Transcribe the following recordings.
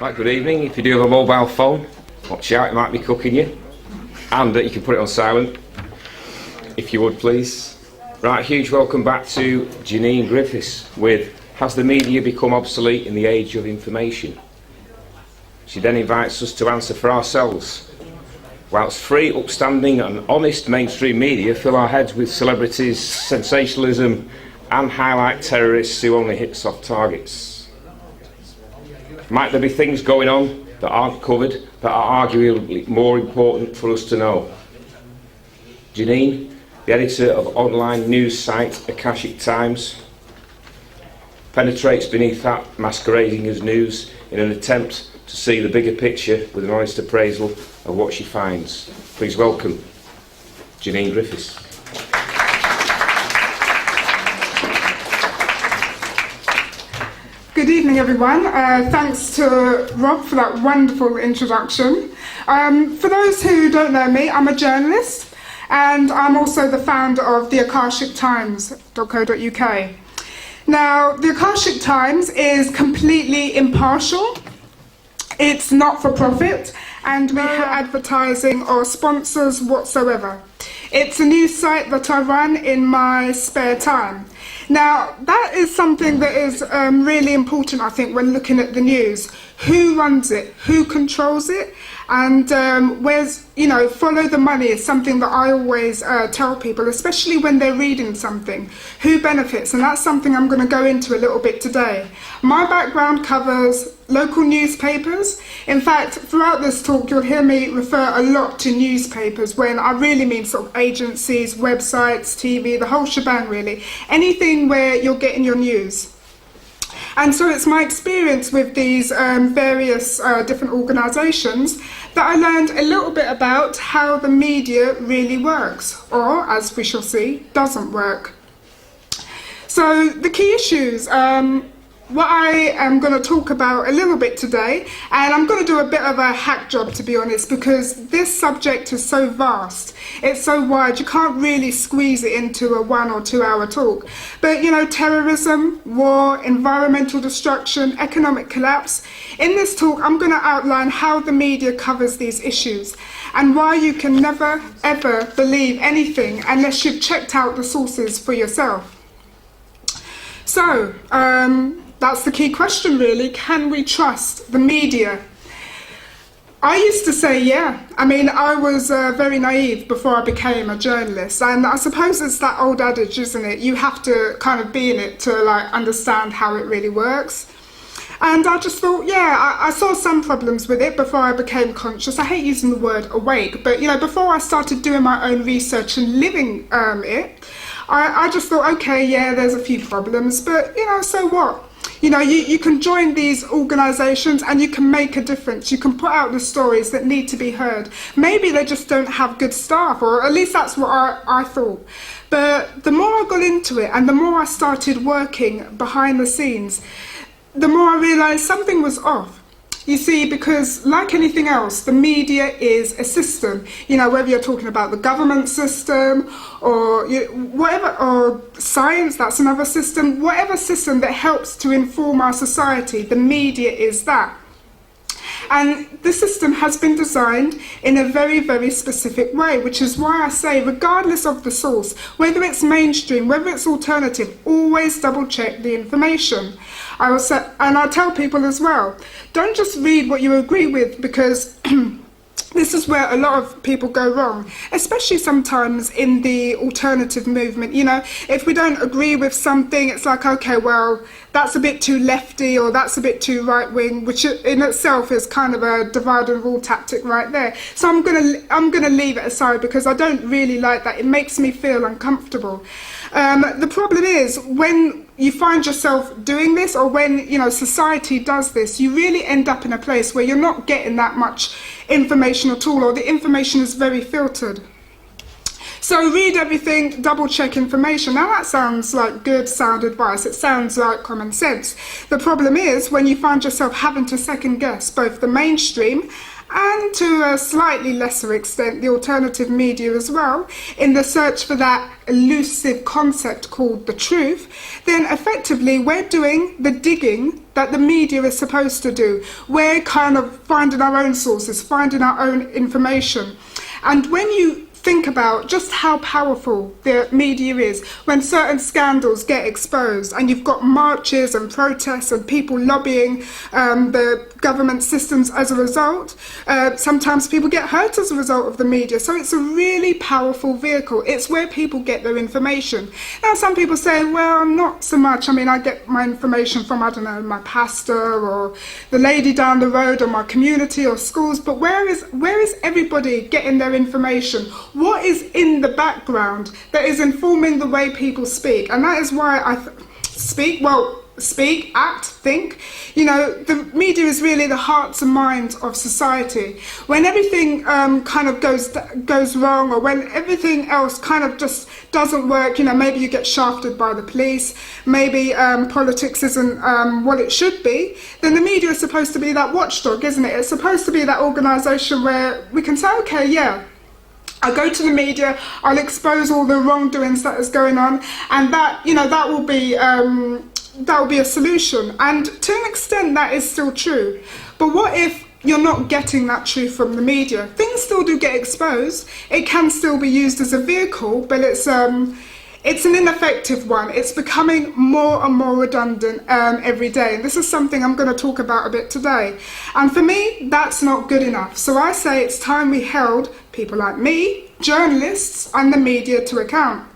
Right, good evening. If you do have a mobile phone, watch out, it might be cooking you. And you can put it on silent, if you would please. Right, huge welcome back to JANINE Griffiths with Has the Media Become Obsolete in the Age of Information? She then invites us to answer for ourselves. Whilst free, upstanding and honest mainstream media fill our heads with celebrities, sensationalism and highlight terrorists who only hit soft targets. Might there be things going on that aren't covered that are arguably more important for us to know? JANINE, the editor of online news site Akashic Times, penetrates beneath that masquerading as news in an attempt to see the bigger picture with an honest appraisal of what she finds. Please welcome JANINE Griffiths. Good evening, everyone. Thanks to Rob for that wonderful introduction. For those who don't know me, I'm a journalist and I'm also the founder of the Akashic Times.co.uk. Now, the Akashic Times is completely impartial. It's not for profit and we have advertising or sponsors whatsoever. It's a news site that I run in my spare time. Now, that is something that is really important, I think, when looking at the news. Who runs it? Who controls it? And follow the money is something that I always tell people, especially when they're reading something. Who benefits? And that's something I'm going to go into a little bit today. My background covers local newspapers. In fact, throughout this talk, you'll hear me refer a lot to newspapers when I really mean sort of agencies, websites, TV, the whole shebang really. Anything where you're getting your news. And so it's my experience with these various different organisations that I learned a little bit about how the media really works, or as we shall see, doesn't work. So the key issues, what I am going to talk about a little bit today, and I'm going to do a bit of a hack job to be honest, because this subject is so vast, it's so wide, you can't really squeeze it into a 1 or 2 hour talk. But you know, terrorism, war, environmental destruction, economic collapse. In this talk, I'm going to outline how the media covers these issues and why you can never ever believe anything unless you've checked out the sources for yourself. So, that's the key question really. Can we trust the media? I used to say yeah. I mean, I was very naive before I became a journalist, and I suppose it's that old adage, isn't it? You have to kind of be in it to like understand how it really works. And I just thought, yeah, I saw some problems with it before I became conscious. I hate using the word awake, but you know, before I started doing my own research and living it, I just thought, okay, yeah, there's a few problems, but you know, so what? You know, you can join these organisations and you can make a difference. You can put out the stories that need to be heard. Maybe they just don't have good staff, or at least that's what I thought. But the more I got into it and the more I started working behind the scenes, the more I realised something was off. You see, because like anything else, the media is a system. You know, whether you're talking about the government system or whatever, or science, that's another system. Whatever system that helps to inform our society, the media is that. And the system has been designed in a very, very specific way, which is why I say, regardless of the source, whether it's mainstream, whether it's alternative, always double check the information. I also, and I tell people as well, don't just read what you agree with, because this is where a lot of people go wrong, especially sometimes in the alternative movement. You know, if we don't agree with something, it's like, okay, well, that's a bit too lefty or that's a bit too right-wing, which in itself is kind of a divide and rule tactic right there. So I'm gonna leave it aside, because I don't really like that. It makes me feel uncomfortable. The problem is, when you find yourself doing this, or when, you know, society does this, you really end up in a place where you're not getting that much information at all, or the information is very filtered. So read everything, double check information. Now that sounds like good sound advice, it sounds like common sense. The problem is when you find yourself having to second guess both the mainstream and, to a slightly lesser extent, the alternative media as well, in the search for that elusive concept called the truth, then effectively we're doing the digging that the media is supposed to do. We're kind of finding our own sources, finding our own information. And when you think about just how powerful the media is, when certain scandals get exposed and you've got marches and protests and people lobbying the government systems as a result, sometimes people get hurt as a result of the media. So it's a really powerful vehicle. It's where people get their information. Now some people say, well, not so much. I mean, I get my information from, I don't know, my pastor or the lady down the road or my community or schools, but where is everybody getting their information? What is in the background that is informing the way people speak? And that is why I speak, act, think. You know, the media is really the hearts and minds of society. When everything kind of goes wrong, or when everything else kind of just doesn't work, you know, maybe you get shafted by the police, maybe politics isn't what it should be, then the media is supposed to be that watchdog, isn't it? It's supposed to be that organisation where we can say, okay, yeah, I'll go to the media, I'll expose all the wrongdoings that is going on, and that, you know, that will be a solution. And to an extent that is still true. But what if you're not getting that truth from the media? Things still do get exposed. It can still be used as a vehicle, but it's an ineffective one. It's becoming more and more redundant every day. And this is something I'm going to talk about a bit today. And for me, that's not good enough. So I say it's time we held people like me, journalists, and the media to account.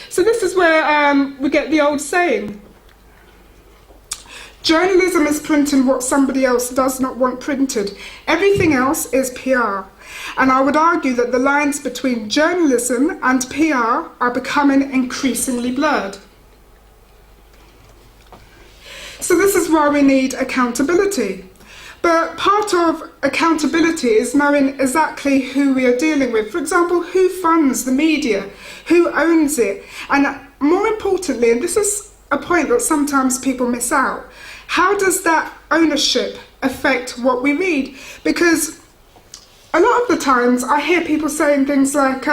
So this is where we get the old saying, journalism is printing what somebody else does not want printed. Everything else is PR. And I would argue that the lines between journalism and PR are becoming increasingly blurred. So this is why we need accountability. But part of accountability is knowing exactly who we are dealing with. For example, who funds the media? Who owns it? And more importantly, and this is a point that sometimes people miss out, how does that ownership affect what we read? Because a lot of the times I hear people saying things like,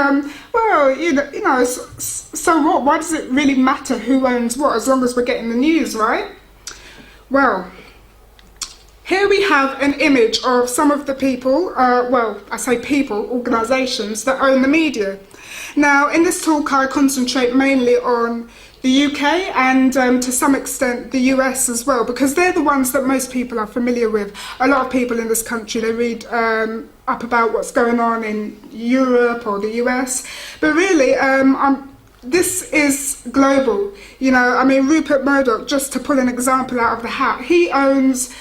well, you know, so what? Why does it really matter who owns what, as long as we're getting the news, right? Well, here we have an image of some of the people, well, I say people, organisations that own the media. Now, in this talk, I concentrate mainly on the UK and to some extent the US as well, because they're the ones that most people are familiar with. A lot of people in this country, they read up about what's going on in Europe or the US, but really this is global. You know, I mean, Rupert Murdoch, just to pull an example out of the hat, he owns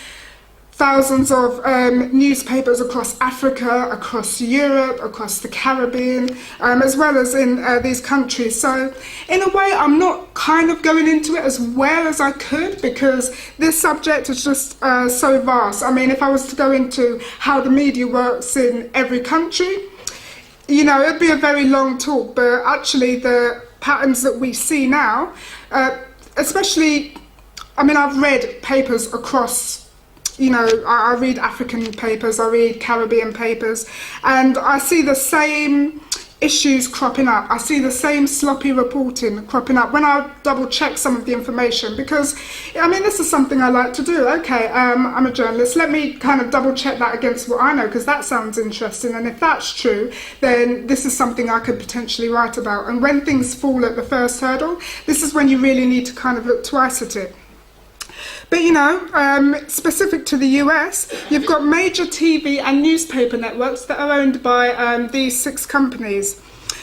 thousands of newspapers across Africa, across Europe, across the Caribbean, as well as in these countries. So in a way, I'm not kind of going into it as well as I could, because this subject is just so vast. I mean, if I was to go into how the media works in every country, you know, it'd be a very long talk. But actually the patterns that we see now, especially, I mean, I've read papers across, you know, I read African papers, I read Caribbean papers, and I see the same issues cropping up. I see the same sloppy reporting cropping up when I double check some of the information, because I mean, this is something I like to do. Okay, I'm a journalist, let me kind of double check that against what I know, because that sounds interesting, and if that's true, then this is something I could potentially write about. And when things fall at the first hurdle, this is when you really need to kind of look twice at it. But you know, specific to the US, you've got major TV and newspaper networks that are owned by these 6 companies.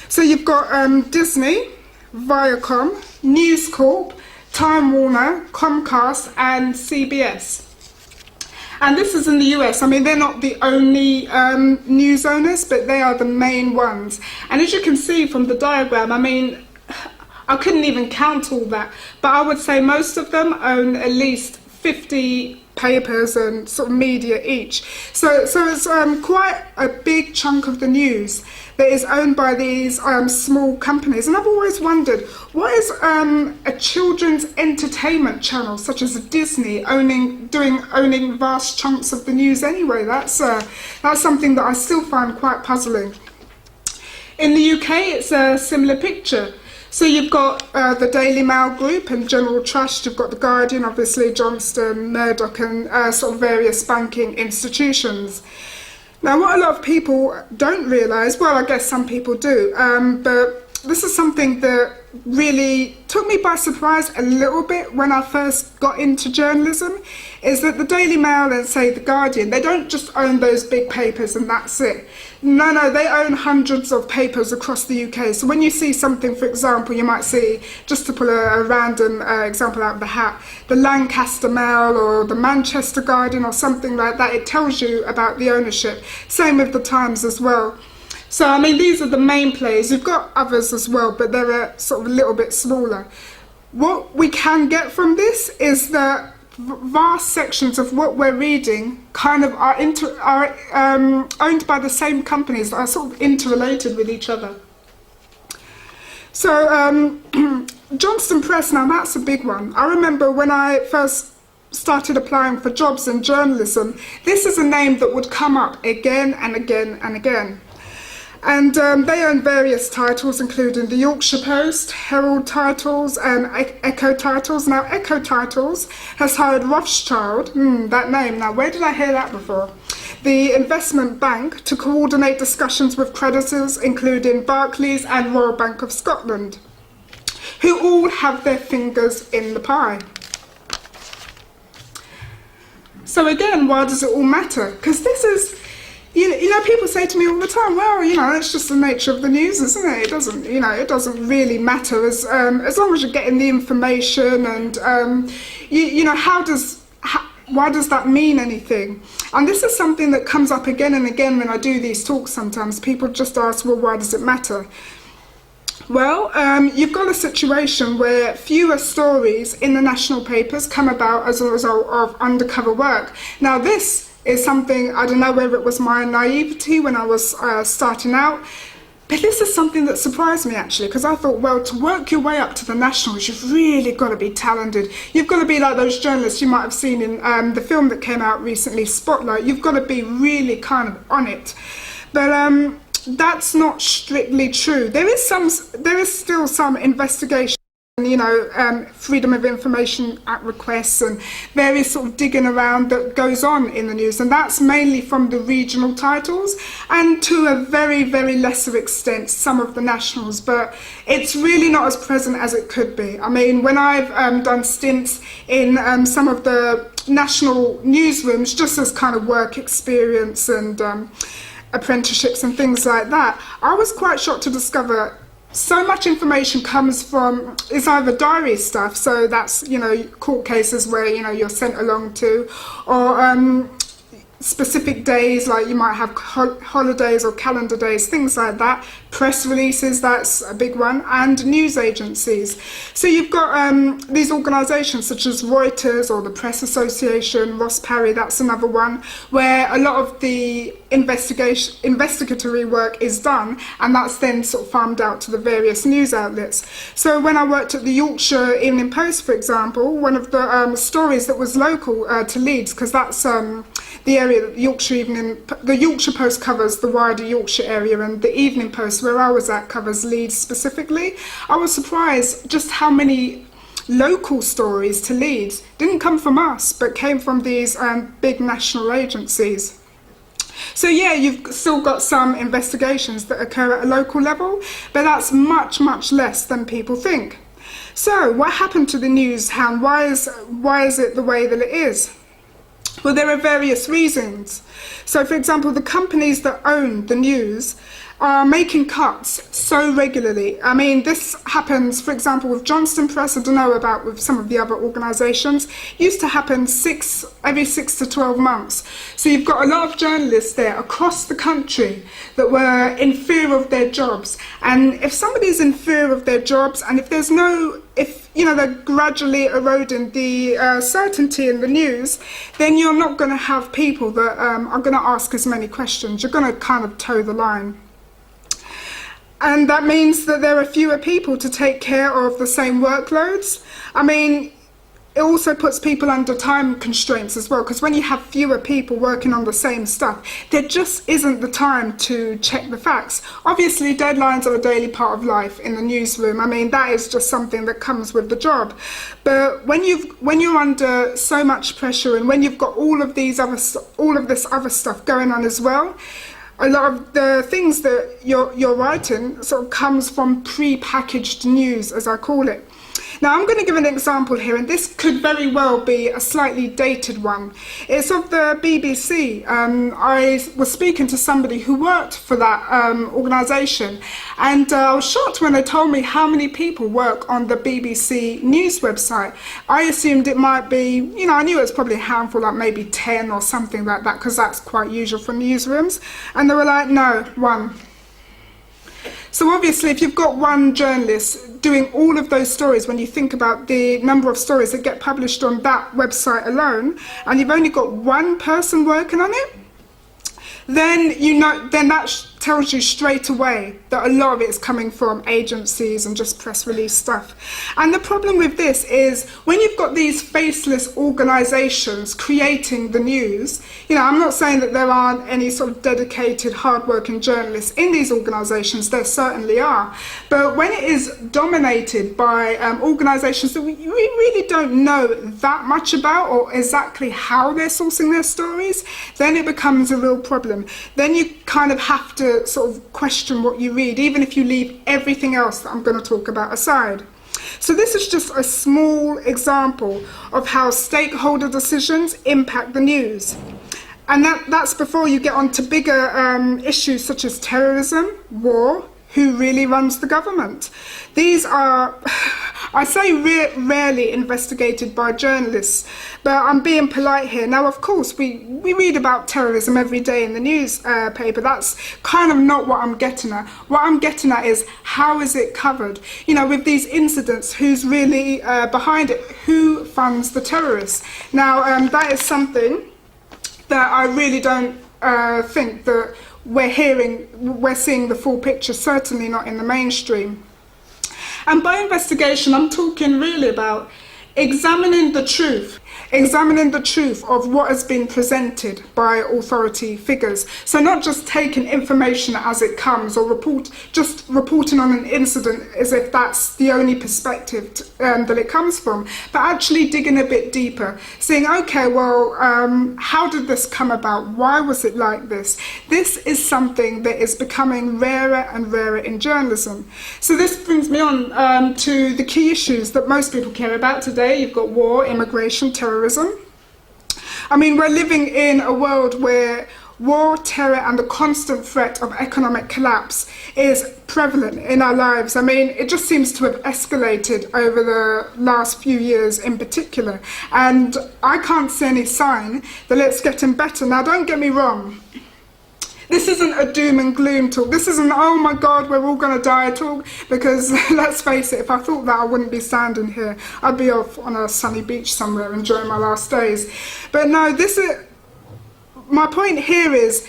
So you've got Disney, Viacom, News Corp, Time Warner, Comcast and CBS. And this is in the US. I mean, they're not the only news owners, but they are the main ones. And as you can see from the diagram, I mean, I couldn't even count all that, but I would say most of them own at least 50 papers and sort of media each. So it's quite a big chunk of the news that is owned by these small companies. And I've always wondered, what is a children's entertainment channel such as Disney owning vast chunks of the news anyway? That's something that I still find quite puzzling. In the UK, it's a similar picture. So you've got the Daily Mail Group and General Trust, you've got the Guardian, obviously, Johnston, Murdoch and sort of various banking institutions. Now what a lot of people don't realise, well I guess some people do, but this is something that really took me by surprise a little bit when I first got into journalism, is that the Daily Mail and say the Guardian, they don't just own those big papers and that's it. No, they own hundreds of papers across the UK. So when you see something, for example, you might see, just to pull a random example out of the hat, the Lancaster Mail or the Manchester Guardian or something like that, it tells you about the ownership. Same with the Times as well. So, I mean, these are the main players. You've got others as well, but they're sort of a little bit smaller. What we can get from this is that vast sections of what we're reading kind of are owned by the same companies that are sort of interrelated with each other. So, Johnston Press, now that's a big one. I remember when I first started applying for jobs in journalism, this is a name that would come up again and again and again. And they own various titles, including the Yorkshire Post, Herald Titles and Echo Titles. Now, Echo Titles has hired Rothschild, that name, now where did I hear that before? The investment bank, to coordinate discussions with creditors, including Barclays and Royal Bank of Scotland, who all have their fingers in the pie. So again, why does it all matter? Because this is, you know, people say to me all the time, well, you know, it's just the nature of the news, isn't it? It doesn't, you know, it doesn't really matter as long as you're getting the information and, you know, why does that mean anything? And this is something that comes up again and again when I do these talks sometimes. People just ask, well, why does it matter? Well, you've got a situation where fewer stories in the national papers come about as a result of undercover work. Now, this is something, I don't know whether it was my naivety when I was starting out, but this is something that surprised me actually, because I thought, well, to work your way up to the nationals, you've really got to be talented. You've got to be like those journalists you might have seen in the film that came out recently, Spotlight. You've got to be really kind of on it. But that's not strictly true. There is still some investigation, you know, Freedom of Information Act requests and various sort of digging around that goes on in the news, and that's mainly from the regional titles and to a very, very lesser extent some of the nationals, but it's really not as present as it could be. I mean, when I've done stints in some of the national newsrooms just as kind of work experience and apprenticeships and things like that, I was quite shocked to discover so much information comes from, it's either diary stuff, so that's, you know, court cases where, you know, you're sent along to, or specific days, like you might have holidays or calendar days, things like that, press releases, that's a big one, and news agencies. So you've got these organisations such as Reuters or the Press Association, Ross Parry, that's another one, where a lot of the investigatory work is done, and that's then sort of farmed out to the various news outlets. So when I worked at the Yorkshire Evening Post, for example, one of the stories that was local to Leeds, because that's the area area that the Yorkshire Post covers the wider Yorkshire area, and the Evening Post, where I was at, covers Leeds specifically. I was surprised just how many local stories to Leeds didn't come from us, but came from these big national agencies. So yeah, you've still got some investigations that occur at a local level, but that's much, much less than people think. So what happened to the news hound? Why is it the way that it is? Well, there are various reasons. So for example, the companies that own the news are making cuts so regularly. I mean, this happens, for example, with Johnston Press. I don't know about with some of the other organisations. Used to happen every 6 to 12 months. So you've got a lot of journalists there across the country that were in fear of their jobs. And if somebody's in fear of their jobs, and if they're gradually eroding the certainty in the news, then you're not going to have people that are going to ask as many questions. You're going to kind of toe the line. And that means that there are fewer people to take care of the same workloads. I mean, it also puts people under time constraints as well, because when you have fewer people working on the same stuff, there just isn't the time to check the facts. Obviously, deadlines are a daily part of life in the newsroom. I mean, that is just something that comes with the job. But when you're under so much pressure, and when you've got all of this other stuff going on as well, a lot of the things that you're writing sort of comes from pre-packaged news, as I call it. Now, I'm going to give an example here, and this could very well be a slightly dated one. It's of the BBC. I was speaking to somebody who worked for that organisation, and I was shocked when they told me how many people work on the BBC News website. I assumed it might be, I knew it was probably a handful, like maybe 10 or something like that, because that's quite usual for newsrooms. And they were like, no, 1. So obviously, if you've got one journalist doing all of those stories, when you think about the number of stories that get published on that website alone, and you've only got one person working on it, then that tells you straight away that a lot of it is coming from agencies and just press release stuff. And the problem with this is when you've got these faceless organisations creating the news, I'm not saying that there aren't any sort of dedicated, hard-working journalists in these organisations. There certainly are. But when it is dominated by organisations that we really don't know that much about, or exactly how they're sourcing their stories, then it becomes a real problem. Then you kind of have to sort of question what you read, even if you leave everything else that I'm going to talk about aside. So this is just a small example of how stakeholder decisions impact the news. And that's before you get on to bigger issues such as terrorism, war, who really runs the government. These are, I say rarely investigated by journalists, but I'm being polite here. Now, of course, we read about terrorism every day in the newspaper. That's kind of not what I'm getting at. What I'm getting at is, how is it covered? With these incidents, who's really behind it? Who funds the terrorists? Now, that is something that I really don't think that we're seeing the full picture, certainly not in the mainstream. And by investigation, I'm talking really about examining the truth of what has been presented by authority figures. So not just taking information as it comes, or reporting on an incident as if that's the only perspective that it comes from, but actually digging a bit deeper, saying, okay, well, how did this come about? Why was it like this? This is something that is becoming rarer and rarer in journalism. So this brings me on to the key issues that most people care about today. You've got war, immigration, terrorism. I mean, we're living in a world where war, terror, and the constant threat of economic collapse is prevalent in our lives. I mean, it just seems to have escalated over the last few years in particular. And I can't see any sign that it's getting better. Now, don't get me wrong. This isn't a doom and gloom talk. This isn't, oh my God, we're all going to die talk. Because let's face it, if I thought that, I wouldn't be standing here. I'd be off on a sunny beach somewhere enjoying my last days. But no, my point here is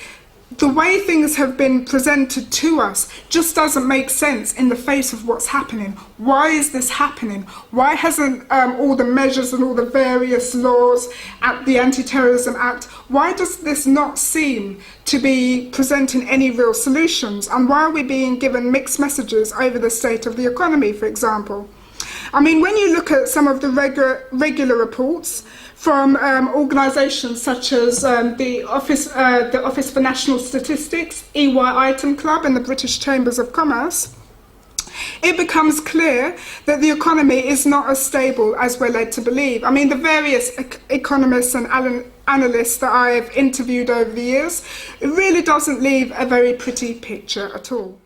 the way things have been presented to us just doesn't make sense in the face of what's happening. Why is this happening? Why hasn't all the measures and all the various laws at the Anti-Terrorism Act, why does this not seem to be presenting any real solutions? And why are we being given mixed messages over the state of the economy, for example? I mean, when you look at some of the regular reports from organisations such as the Office for National Statistics, EY Item Club and the British Chambers of Commerce, it becomes clear that the economy is not as stable as we're led to believe. I mean, the various economists and analysts that I've interviewed over the years, it really doesn't leave a very pretty picture at all.